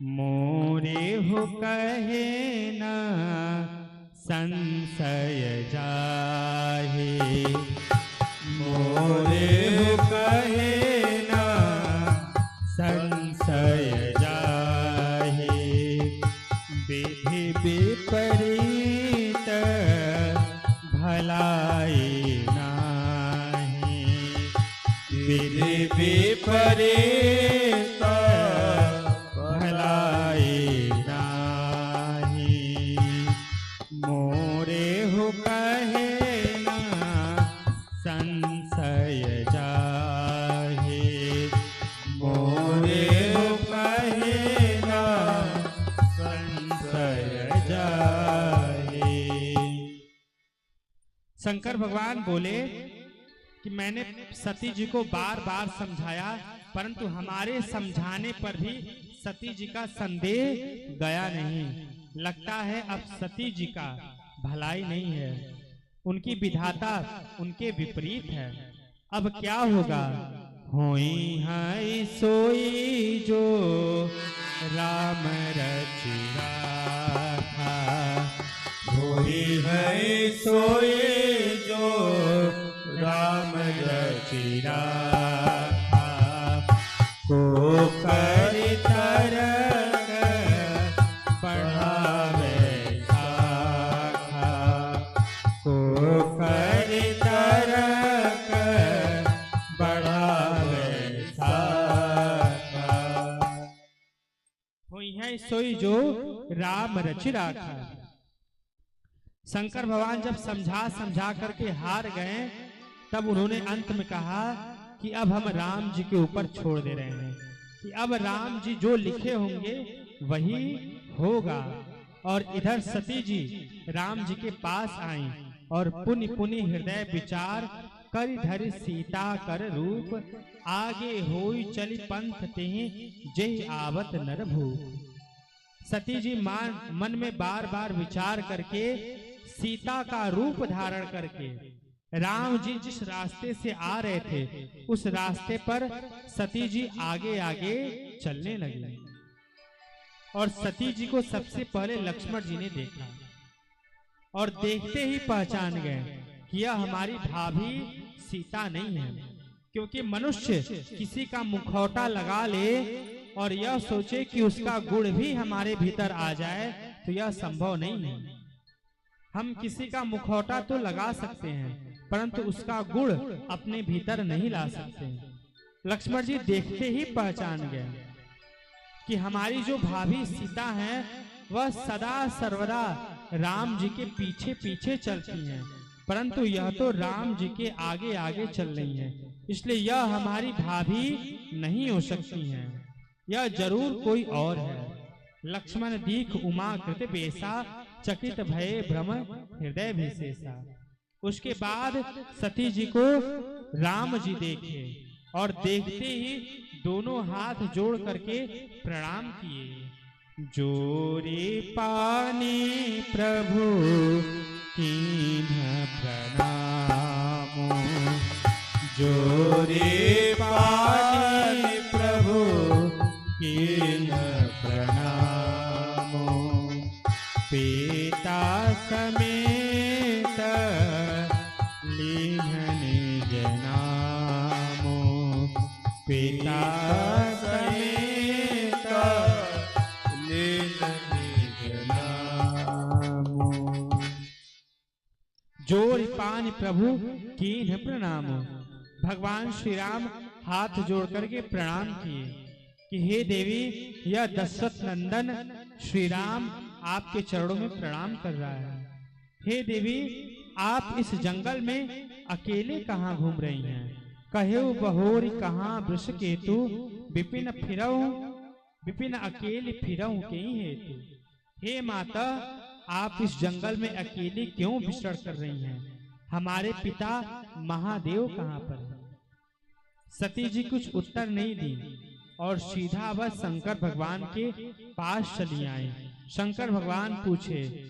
मोरे हो कहे न संशय जाहे, मोरे हो कहे न संशय जाहे। विधि विपरीत भलाई नाही, विधि विपरीत भलाई नाही। मोरे हो कहे न संशय जाहे, मोरे हो कहे न संशय जाहे। शंकर भगवान बोले कि मैंने सती जी को बार बार समझाया, परंतु हमारे समझाने पर भी सती जी का संदेह गया नहीं। लगता है अब सती जी का भलाई नहीं है, उनकी विधाता उनके विपरीत है। अब क्या होगा? होई है सोई जो राम रचिया था, होई है सोई जो राम रचिया था। को कर तरक पढ़ावे शाखा, को कर तरक बढ़ावे शाखा। होई है सोई जो राम रचि राखा। शंकर भगवान जब समझा समझा करके हार गए, तब उन्होंने अंत में कहा कि अब हम राम जी के ऊपर छोड़ दे रहे हैं, कि अब राम जी जो लिखे होंगे वही होगा। और इधर सती जी राम जी के पास आई और पुनि पुनि हृदय विचार कर धरि सीता कर रूप, आगे होई चली पंथ तेहि जेहि आवत नर भूप। सती जी मन में बार बार विचार करके सीता का रूप धारण करके राम जी जिस रास्ते से आ रहे थे उस रास्ते पर सती जी आगे आगे चलने लगी। और सती जी को सबसे पहले लक्ष्मण जी ने देखा और देखते ही पहचान गए कि यह हमारी भाभी सीता नहीं है। क्योंकि मनुष्य किसी का मुखौटा लगा ले और यह सोचे कि उसका गुण भी हमारे भीतर आ जाए तो यह संभव नहीं है। हम किसी का मुखौटा तो लगा सकते हैं परंतु उसका गुण अपने भीतर नहीं ला सकते। लक्ष्मण जी देखते ही पहचान गए कि हमारी जो भाभी सीता हैं वह सदा सर्वदा राम जी के पीछे पीछे चलती हैं, परंतु यह तो राम जी के आगे आगे चल रही हैं, इसलिए यह हमारी भाभी नहीं हो सकती हैं, यह जरूर कोई और है। लक्ष्मण दीख उमा कृत बेसा, चकित भये भ्रम हृदय विशेषा। उसके बाद सती जी को राम जी देखे और देखते ही दोनों हाथ जोड़ करके प्रणाम किए। जोरे पानी प्रभु कीन्ह प्रणामो, जोरे पानी प्रभु कीन्ह प्रणामो। पिता समेत लीन्ह निज नामो, पिता समेत लीन्ह निज नामो। जोर पान प्रभु कीन्ह प्रणामो। भगवान श्री राम हाथ जोड़ करके प्रणाम किए कि हे देवी, यह दशरथ नंदन श्री राम आपके चरणों में प्रणाम कर रहा है। हे देवी, आप इस जंगल में अकेले कहाँ घूम रही हैं? कहेउ बहोरी कहाँ वृष केतु, विपिन फिरऊ विपिन अकेले फिरऊ के हेतु। हे माता, आप इस जंगल में अकेले क्यों विचरण कर रही हैं? हमारे पिता महादेव कहाँ पर हैं? सती जी कुछ उत्तर नहीं दी और सीधा वह शंकर भगवान के पास चली आई। शंकर भगवान पूछे,